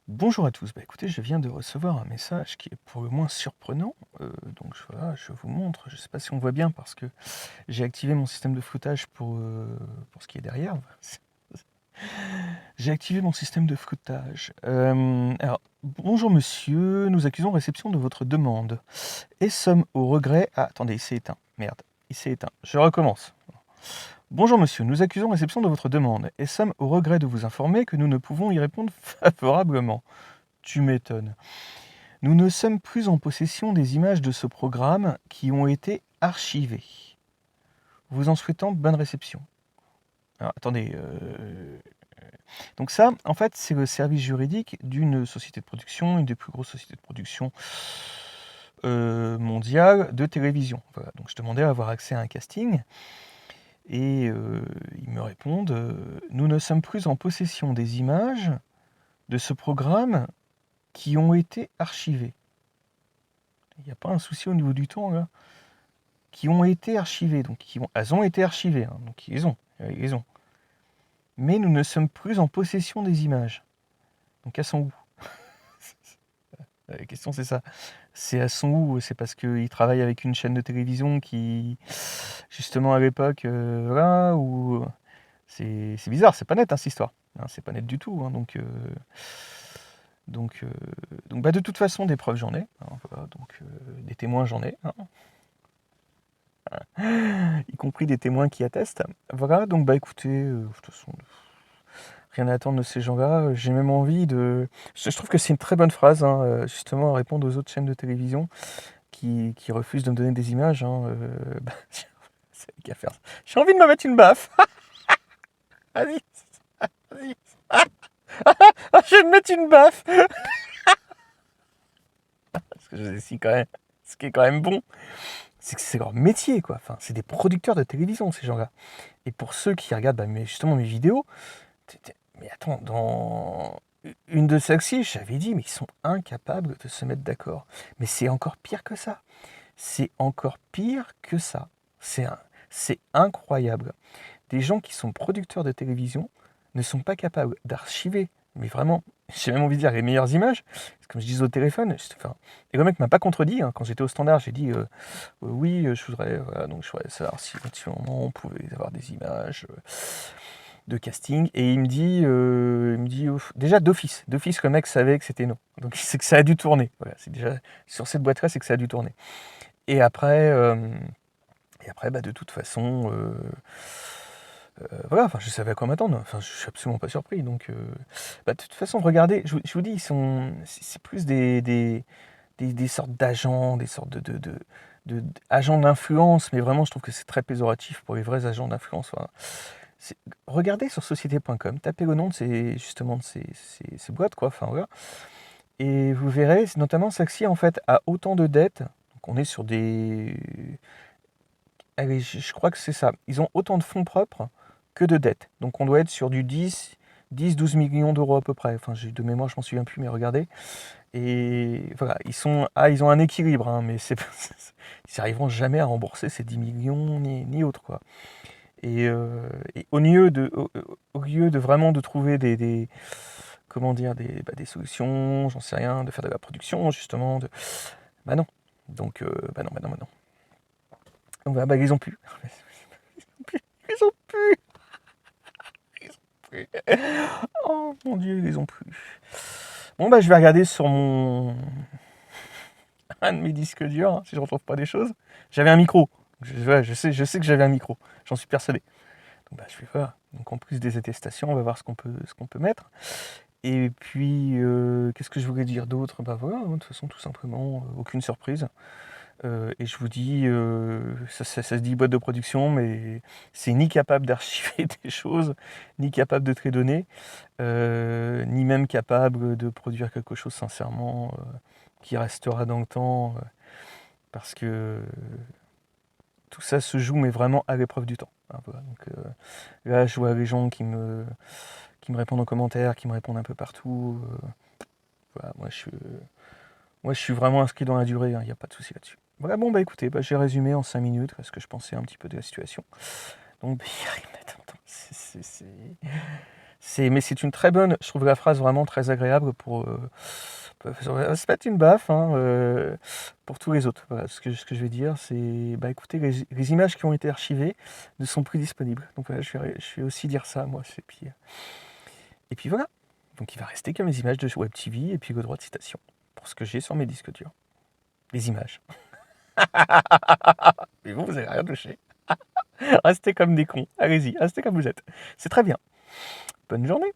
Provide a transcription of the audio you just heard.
Bonjour à tous. Bah, écoutez, je viens de recevoir un message qui est pour le moins surprenant. Donc voilà, je vous montre. Je ne sais pas si on voit bien parce que j'ai activé mon système de floutage pour ce qui est derrière. J'ai activé mon système de floutage. Alors, bonjour monsieur, nous accusons réception de votre demande et sommes au regret. Ah, attendez, il s'est éteint. Merde, il s'est éteint. Je recommence. Bonjour monsieur, nous accusons réception de votre demande et sommes au regret de vous informer que nous ne pouvons y répondre favorablement. Tu m'étonnes. Nous ne sommes plus en possession des images de ce programme qui ont été archivées. Vous en souhaitant bonne réception. Alors, attendez. Donc ça, en fait, c'est le service juridique d'une société de production, une des plus grosses sociétés de production mondiales de télévision. Voilà. Donc je demandais à avoir accès à un casting et ils me répondent nous ne sommes plus en possession des images de ce programme qui ont été archivées. Il n'y a pas un souci au niveau du temps là? Qui ont été archivées. Donc elles ont été archivées, hein, donc ils ont. Mais nous ne sommes plus en possession des images. Donc elles sont où? La question c'est ça. C'est elles sont où? C'est parce qu'ils travaillent avec une chaîne de télévision qui, justement à l'époque, voilà, où c'est bizarre, c'est pas net hein, cette histoire. Hein, c'est pas net du tout. Hein, donc, bah, de toute façon, des preuves j'en ai. Hein, voilà, donc des témoins j'en ai. Hein, y compris des témoins qui attestent. Voilà, donc bah écoutez, de toute façon, rien à attendre de ces gens-là. J'ai même envie de... Je trouve que c'est une très bonne phrase, hein, justement, à répondre aux autres chaînes de télévision qui refusent de me donner des images. Hein, bah, c'est qu'à faire. J'ai envie de me mettre une baffe. Vas-y, vas-y. Je vais me mettre une baffe. Parce que je sais quand même, ce qui est quand même bon, c'est que c'est leur métier, quoi. Enfin, c'est des producteurs de télévision, ces gens-là. Et pour ceux qui regardent bah, justement mes vidéos, mais attends, dans une de celles-ci, j'avais dit, mais ils sont incapables de se mettre d'accord. Mais c'est encore pire que ça. C'est encore pire que ça. C'est incroyable. Des gens qui sont producteurs de télévision ne sont pas capables d'archiver, mais vraiment, j'ai même envie de dire les meilleures images. Comme je disais au téléphone, et le mec m'a pas contredit. Hein, quand j'étais au standard, j'ai dit oui, je voudrais, voilà, donc je voudrais savoir si éventuellement on pouvait avoir des images de casting. Et il me dit déjà d'office, le mec savait que c'était non. Donc c'est que ça a dû tourner. Voilà, c'est déjà sur cette boîte-là, c'est que ça a dû tourner. Et après, bah, de toute façon, voilà, enfin, je savais à quoi m'attendre. Enfin, je suis absolument pas surpris. Donc, bah, de toute façon, regardez, je vous dis, c'est plus des sortes d'agents, des sortes d'agents d'influence, mais vraiment, je trouve que c'est très péjoratif pour les vrais agents d'influence. Enfin, regardez sur société.com, tapez le nom de justement de ces boîtes, quoi. Enfin, voilà. Et vous verrez, notamment celle-ci, en fait, a autant de dettes. Donc, on est sur des... Allez, je crois que c'est ça. Ils ont autant de fonds propres que de dettes. Donc, on doit être sur du 10-12 millions d'euros à peu près. Enfin, de mémoire, je m'en souviens plus, mais regardez. Et voilà, ils ont un équilibre, hein, mais ils n'arriveront jamais à rembourser ces 10 millions ni autre, quoi. Et au lieu de vraiment de trouver comment dire, des solutions, j'en sais rien, de faire de la production, justement, bah non. Donc, bah non, bah non, bah non. Donc voilà, bah ils ont pu. Ils ont pu. Ils ont pu. Oh mon dieu, ils ont pu. Bon bah je vais regarder sur un de mes disques durs, hein, si je retrouve pas des choses. J'avais un micro. Je sais que j'avais un micro. J'en suis persuadé. Donc bah je vais voir. Donc en plus des attestations, on va voir ce qu'on peut mettre. Et puis qu'est-ce que je voulais dire d'autre? Bah voilà, de toute façon tout simplement, aucune surprise. Et je vous dis, ça se dit boîte de production, mais c'est ni capable d'archiver des choses, ni capable de te les donner, ni même capable de produire quelque chose sincèrement qui restera dans le temps, parce que tout ça se joue, mais vraiment à l'épreuve du temps. Hein, voilà. Donc, là, je vois les gens qui me répondent en commentaire, qui me répondent un peu partout. Voilà, moi, je suis vraiment inscrit dans la durée, il n'y a pas de souci là-dessus. Voilà, bon, bah écoutez, bah, j'ai résumé en 5 minutes ce que je pensais un petit peu de la situation. Donc, bah, attends, Mais c'est une très bonne, je trouve la phrase vraiment très agréable pour se mettre une baffe, hein, pour tous les autres. Voilà, ce que je vais dire, c'est, bah écoutez, les images qui ont été archivées ne sont plus disponibles. Donc voilà, je vais aussi dire ça, moi. Et puis voilà. Donc il va rester que mes images de Web TV et puis le droit de citation pour ce que j'ai sur mes disques durs. Les images. Et vous n'avez rien touché. Restez comme des cons. Allez-y, restez comme vous êtes. C'est très bien. Bonne journée.